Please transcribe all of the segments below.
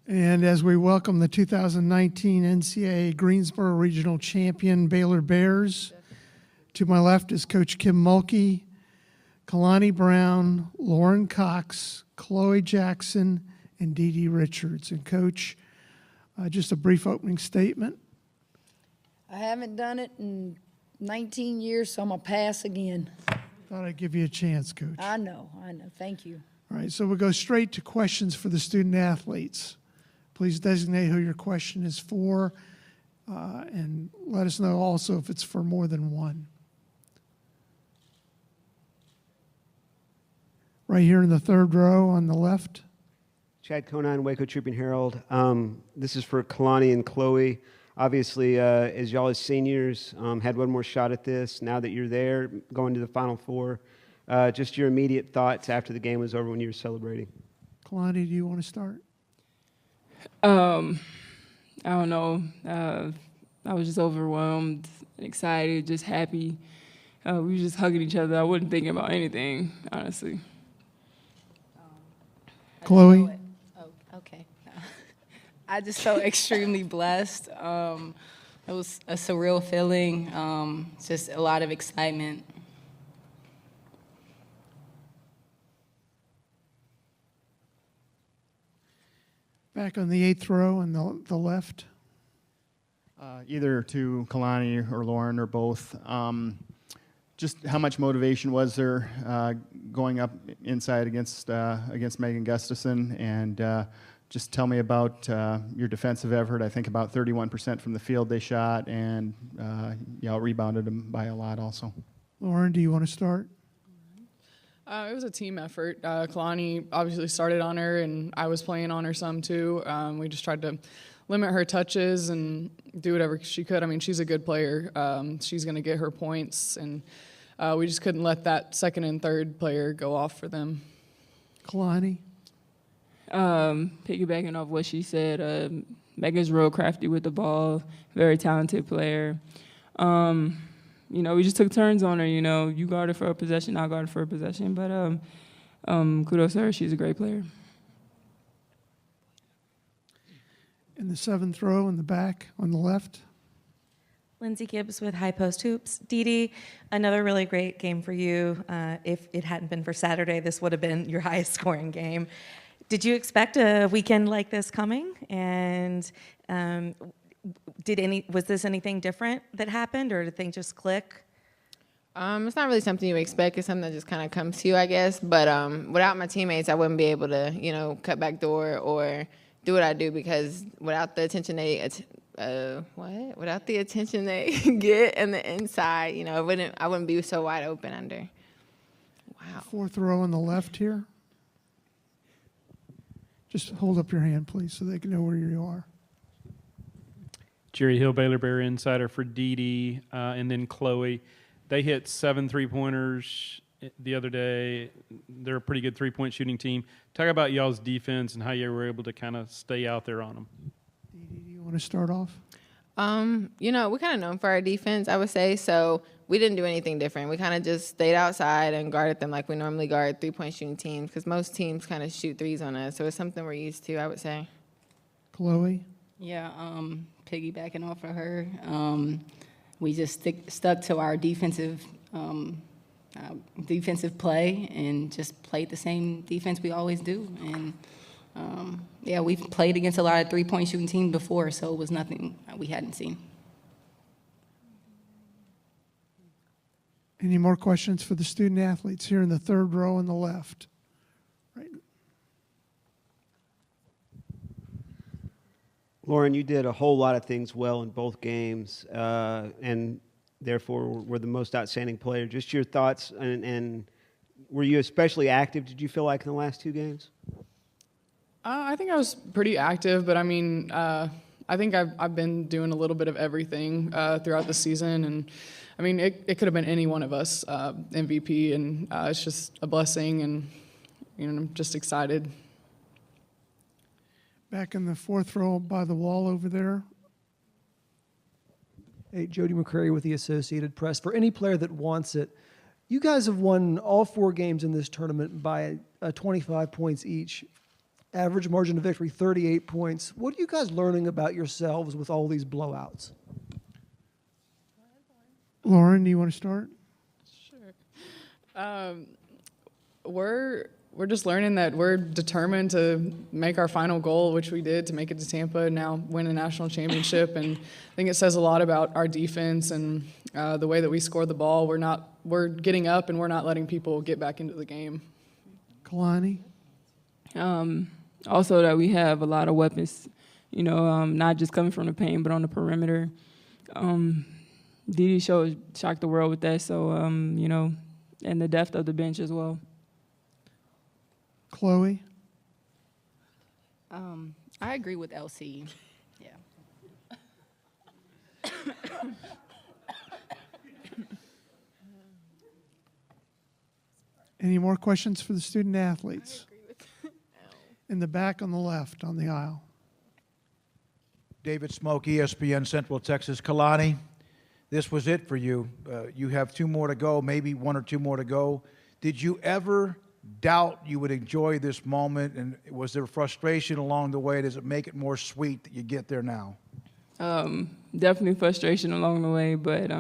And as we welcome the 2019 NCAA Greensboro Regional Champion Baylor Bears, to my left is Coach Kim Mulkey, Kalani Brown, Lauren Cox, Chloe Jackson, and DiDi Richards. And Coach, just a brief opening statement. I haven't done it in 19 years, so I'm going to pass again. Thought I'd give you a chance, Coach. I know. Thank you. All right, so we'll go straight to questions for the student athletes. Please designate who your question is for, and let us know also if it's for more than one. Right here in the third row on the left. Chad Conine, Waco Tribune Herald. This is for Kalani and Chloe. Obviously, as y'all as seniors had one more shot at this. Now that you're there, going to the Final Four, just your immediate thoughts after the game was over when you were celebrating. Kalani, do you want to start? I don't know. I was just overwhelmed, excited, just happy. We were just hugging each other. I wasn't thinking about anything, honestly. Chloe? Oh, okay. I just felt extremely blessed. It was a surreal feeling, just a lot of excitement. Back on the eighth row on the left. Either to Kalani or Lauren or both. Just how much motivation was there going up inside against Megan Gustafson, and just tell me about your defensive effort. I think about 31% from the field they shot, and rebounded them by a lot also. Lauren, do you want to start? It was a team effort. Kalani obviously started on her, and I was playing on her some too. We just tried to limit her touches and do whatever she could. I mean, she's a good player. She's going to get her points, and we just couldn't let that second and third player go off for them. Kalani? Piggybacking off what she said, Megan's real crafty with the ball, very talented player. We just took turns on her. You guard her for a possession, I guard her for a possession. But kudos to her. She's a great player. In the seventh row in the back on the left. Lindsay Gibbs with High Post Hoops. DiDi, another really great game for you. If it hadn't been for Saturday, this would have been your highest scoring game. Did you expect a weekend like this coming? And was this anything different that happened, or did things just click? It's not really something you expect. It's something that just kind of comes to you, I guess. But without my teammates, I wouldn't be able to, cut back door or do what I do, because without the attention without the attention they get and the inside, I wouldn't be so wide open under. Wow. Fourth row on the left here. Just hold up your hand, please, so they can know where you are. Jerry Hill, Baylor Bear Insider for DiDi, and then Chloe. They hit 7 3-pointers the other day. They're a pretty good three-point shooting team. Talk about y'all's defense and how you were able to kind of stay out there on them. DiDi, do you want to start off? We're kind of known for our defense, I would say, so we didn't do anything different. We kind of just stayed outside and guarded them like we normally guard three-point shooting teams, because most teams kind of shoot threes on us, so it's something we're used to, I would say. Chloe? Yeah, piggybacking off of her, we just stuck to our defensive play and just played the same defense we always do. And, we've played against a lot of three-point shooting teams before, so it was nothing we hadn't seen. Any more questions for the student athletes here in the third row on the left? Right. Lauren, you did a whole lot of things well in both games, and therefore were the most outstanding player. Just your thoughts, and were you especially active, did you feel like, in the last two games? I think I was pretty active, but I think I've been doing a little bit of everything throughout the season, and it could have been any one of us MVP, and it's just a blessing, and I'm just excited. Back in the fourth row by the wall over there. Hey, Jody McCrary with the Associated Press. For any player that wants it, you guys have won all 4 games in this tournament by 25 points each. average margin of victory, 38 points. What are you guys learning about yourselves with all these blowouts? Lauren, do you want to start? We're just learning that we're determined to make our final goal, which we did, to make it to Tampa and now win a national championship. And I think it says a lot about our defense and the way that we score the ball. We're getting up and we're not letting people get back into the game. Kalani? Also that we have a lot of weapons, not just coming from the paint, but on the perimeter. DiDi shocked the world with that, so, and the depth of the bench as well. Chloe? I agree with LC. Yeah. Any more questions for the student athletes? In the back on the left on the aisle. David Smoke, ESPN Central Texas. Kalani, this was it for you. You have 2 more to go, maybe 1 or 2 more to go. Did you ever doubt you would enjoy this moment, and was there frustration along the way? Does it make it more sweet that you get there now? Definitely frustration along the way, but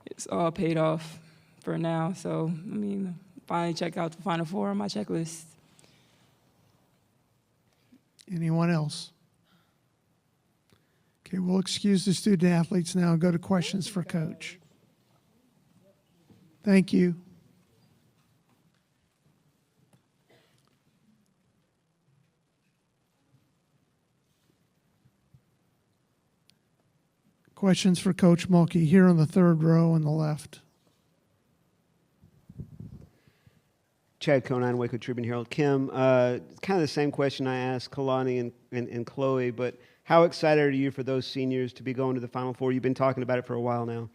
it's all paid off for now. So, finally check out the Final Four on my checklist. Anyone else? Okay, we'll excuse the student athletes now and go to questions for Coach. Thank you. Questions for Coach Mulkey here on the 3rd row on the left. Chad Conine, Waco Tribune Herald. Kim, kind of the same question I asked Kalani and Chloe, but how excited are you for those seniors to be going to the Final Four? You've been talking about it for a while now.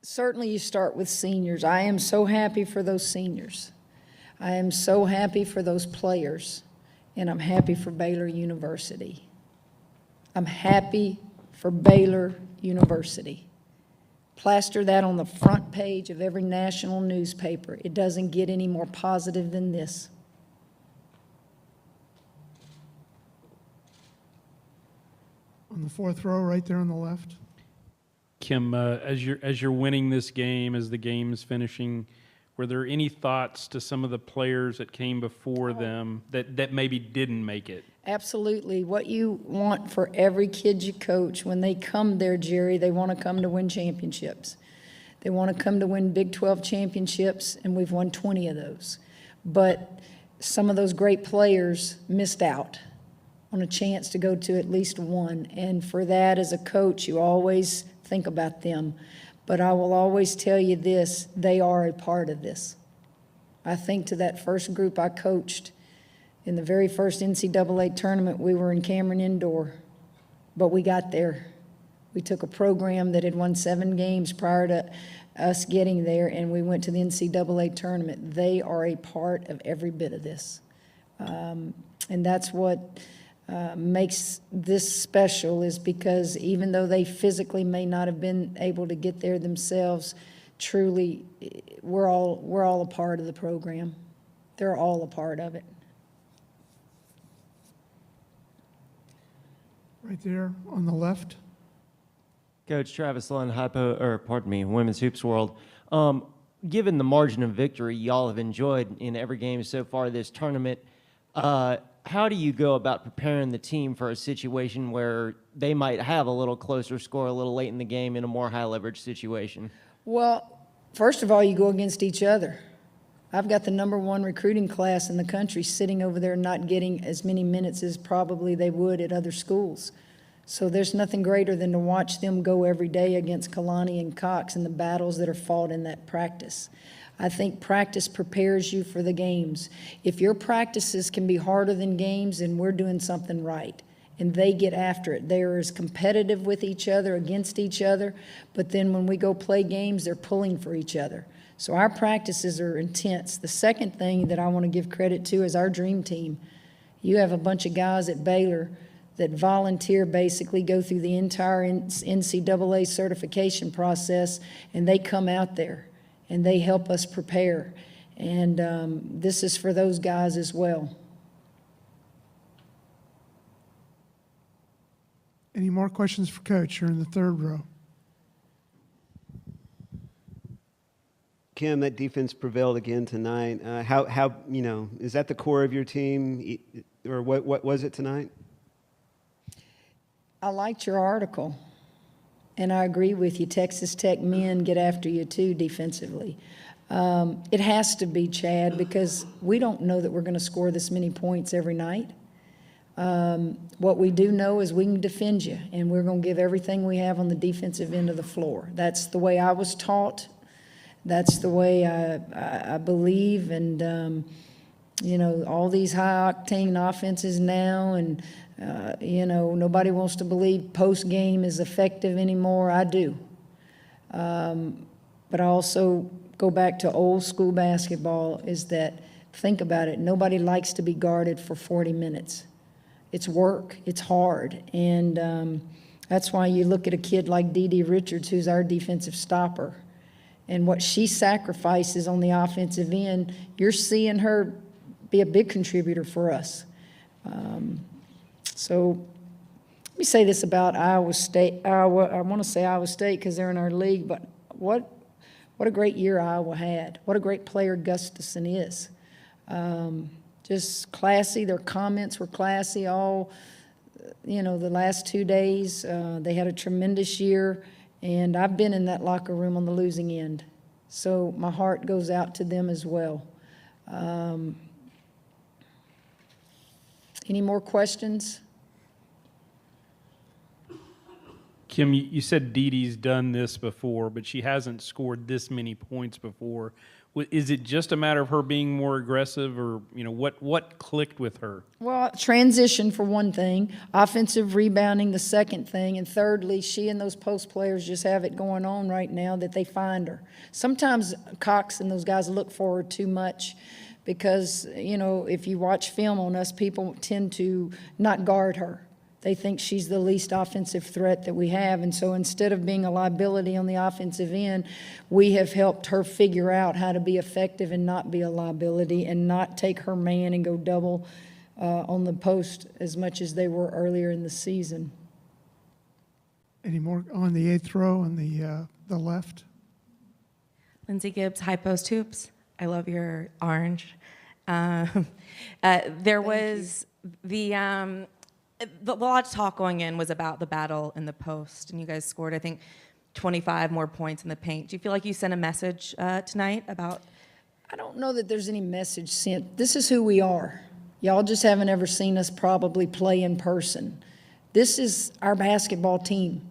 Certainly you start with seniors. I am so happy for those seniors. I am so happy for those players, and I'm happy for Baylor University. I'm happy for Baylor University. Plaster that on the front page of every national newspaper. It doesn't get any more positive than this. On the 4th row, right there on the left. Kim, as you're winning this game, as the game's finishing, were there any thoughts to some of the players that came before them that maybe didn't make it? Absolutely. What you want for every kid you coach, when they come there, Jerry, they want to come to win championships. They want to come to win Big 12 championships, and we've won 20 of those. But some of those great players missed out on a chance to go to at least one. And for that, as a coach, you always think about them. But I will always tell you this, they are a part of this. I think to that first group I coached in the very first NCAA tournament, we were in Cameron Indoor, but we got there. We took a program that had won 7 games prior to us getting there, and we went to the NCAA tournament. They are a part of every bit of this. And that's what makes this special, is because even though they physically may not have been able to get there themselves, truly, we're all a part of the program. They're all a part of it. Right there on the left. Coach Travis Lund, Women's Hoops World. Given the margin of victory y'all have enjoyed in every game so far this tournament, how do you go about preparing the team for a situation where they might have a little closer score a little late in the game in a more high leverage situation? Well, first of all, you go against each other. I've got the #1 recruiting class in the country sitting over there not getting as many minutes as probably they would at other schools. So there's nothing greater than to watch them go every day against Kalani and Cox and the battles that are fought in that practice. I think practice prepares you for the games. If your practices can be harder than games, then we're doing something right. And they get after it. They're as competitive with each other, against each other, but then when we go play games, they're pulling for each other. So our practices are intense. The second thing that I want to give credit to is our dream team. You have a bunch of guys at Baylor that volunteer, basically go through the entire NCAA certification process, and they come out there and they help us prepare. And this is for those guys as well. Any more questions for Coach? You're in the third row. Kim, that defense prevailed again tonight. How is that the core of your team, or what was it tonight? I liked your article, and I agree with you. Texas Tech men get after you too defensively. It has to be, Chad, because we don't know that we're going to score this many points every night. What we do know is we can defend you, and we're going to give everything we have on the defensive end of the floor. That's the way I was taught. That's the way I believe, and all these high-octane offenses now, and nobody wants to believe Postgame is effective anymore. I do. But I also go back to old school basketball, is that, think about it, nobody likes to be guarded for 40 minutes. It's work. It's hard. And that's why you look at a kid like DiDi Richards, who's our defensive stopper, and what she sacrifices on the offensive end. You're seeing her be a big contributor for us. So let me say this about Iowa State. I want to say Iowa State because they're in our league, but what a great year Iowa had. What a great player Gustafson is. Just classy. Their comments were classy all, the last 2 days. They had a tremendous year, and I've been in that locker room on the losing end. So my heart goes out to them as well. Any more questions? Kim, you said DiDi's done this before, but she hasn't scored this many points before. Is it just a matter of her being more aggressive, or what clicked with her? Well, transition for one thing, offensive rebounding the second thing, and thirdly, she and those post players just have it going on right now that they find her. Sometimes Cox and those guys look for her too much because, if you watch film on us, people tend to not guard her. They think she's the least offensive threat that we have. And so instead of being a liability on the offensive end, we have helped her figure out how to be effective and not be a liability and not take her man and go double on the post as much as they were earlier in the season. Any more on the eighth row on the left? Lindsay Gibbs, High Post Hoops. I love your orange. There was the lot of talk going in was about the battle in the post, and you guys scored, I think, 25 more points in the paint. Do you feel like you sent a message tonight about? I don't know that there's any message sent. This is who we are. Y'all just haven't ever seen us probably play in person. This is our basketball team.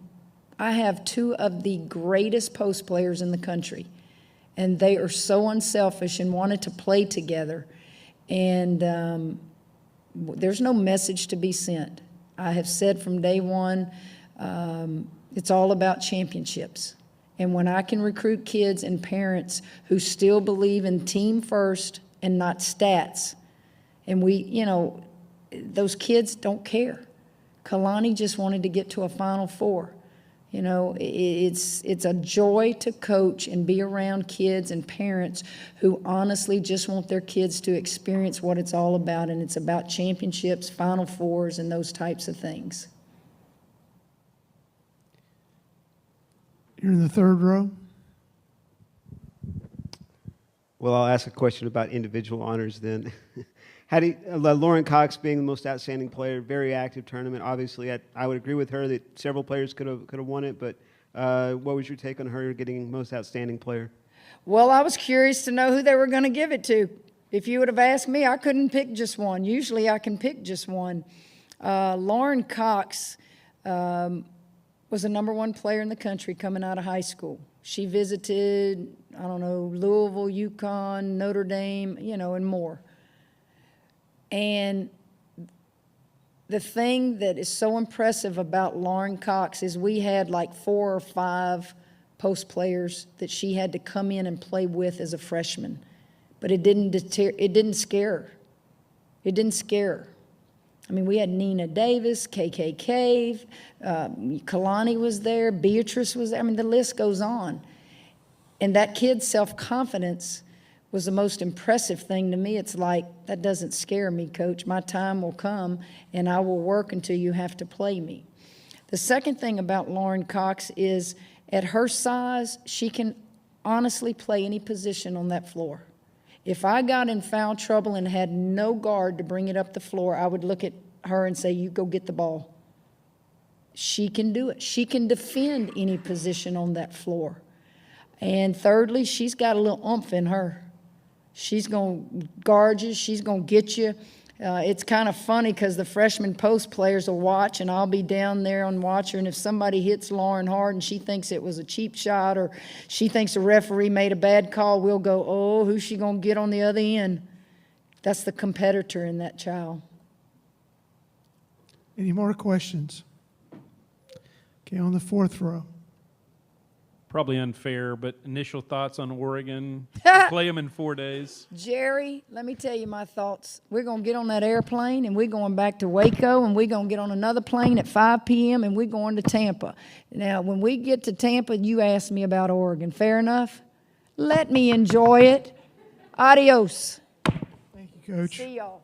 I have two of the greatest post players in the country, and they are so unselfish and wanted to play together. And there's no message to be sent. I have said from day one, it's all about championships. And when I can recruit kids and parents who still believe in team first and not stats, and those kids don't care. Kalani just wanted to get to a Final Four. It's a joy to coach and be around kids and parents who honestly just want their kids to experience what it's all about, and it's about championships, Final Fours, and those types of things. You're in the third row. Well, I'll ask a question about individual honors then. How do Lauren Cox being the most outstanding player, very active tournament. Obviously, I would agree with her that several players could have won it, but what was your take on her getting most outstanding player? Well, I was curious to know who they were going to give it to. If you would have asked me, I couldn't pick just one. Usually I can pick just one. Lauren Cox was the #1 player in the country coming out of high school. She visited, Louisville, UConn, Notre Dame, and more. And the thing that is so impressive about Lauren Cox is we had like 4 or 5 post players that she had to come in and play with as a freshman. But it didn't scare her. It didn't scare her. I mean, we had Nina Davis, KK Cave, Kalani was there, Beatrice was there. I mean, the list goes on. And that kid's self-confidence was the most impressive thing to me. It's like, that doesn't scare me, Coach. My time will come, and I will work until you have to play me. The second thing about Lauren Cox is at her size, she can honestly play any position on that floor. If I got in foul trouble and had no guard to bring it up the floor, I would look at her and say, you go get the ball. She can do it. She can defend any position on that floor. And thirdly, she's got a little oomph in her. She's going to guard you. She's going to get you. It's kind of funny because the freshman post players will watch, and I'll be down there on watcher, and if somebody hits Lauren hard and she thinks it was a cheap shot or she thinks the referee made a bad call, we'll go, oh, who's she going to get on the other end? That's the competitor in that child. Any more questions? Okay, on the fourth row. Probably unfair, but initial thoughts on Oregon. Play them in 4 days. Jerry, let me tell you my thoughts. We're going to get on that airplane, and we're going back to Waco, and we're going to get on another plane at 5 p.m., and we're going to Tampa. Now, when we get to Tampa, you ask me about Oregon. Fair enough? Let me enjoy it. Adios. Thank you, Coach. See y'all.